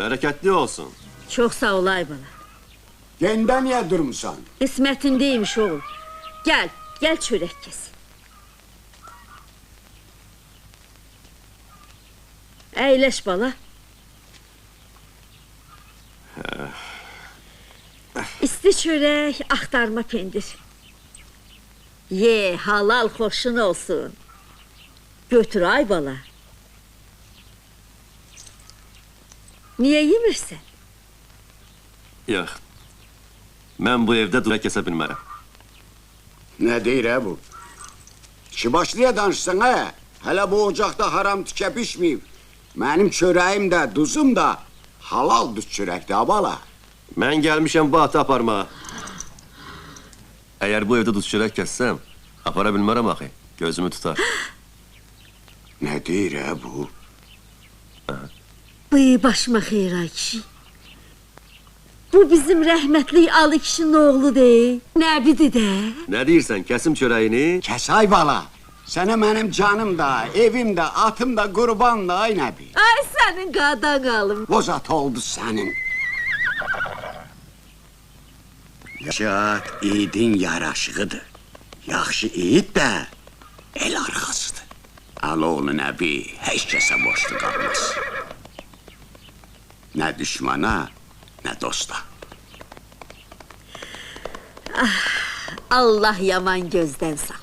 Bereketli olsun. Çok sağ ol Aybala. Gende niye durmuşsan? Kısmetindeymiş oğul. Gel, gel çörek kesin. Eyleş bala. İsti çörek, aktarma pendir. Ye, halal hoşun olsun. Götür Aybala. Niye yemirsen? Yok. Ben bu evde dura kese bilmərəm. Ne deyir bu? İki başlıya danışsan ha? Hele bu ocakta haram tüke pişmeyip. Benim çöreğim de, duzum da halal duz çörekti abala. Mən gəlmişəm bu atı aparmağa. Eğer bu evde duz çörək kəssəm, apara bilmərəm axı. Gözümü tutar. Ne deyir bu? Bıy başıma xeyir ay kişi. Bu bizim rəhmətli Ali kişinin oğlu değil. Nəbidir də. Nə deyirsən, kəsim çörəyini? Kes Aybala. Sana benim canım da, evim de, atım da, kurban da ay nebi. Ay sənin qadan qalım. Bozat oldu senin. Yaşat yiğidin yaraşığıdır. Yaxşı yiğit de el arkasıdır. Aloğlu nebi hiç kese boşlu kalmaz. Ne düşmana ne dosta. Allah yaman gözdən saxlasın.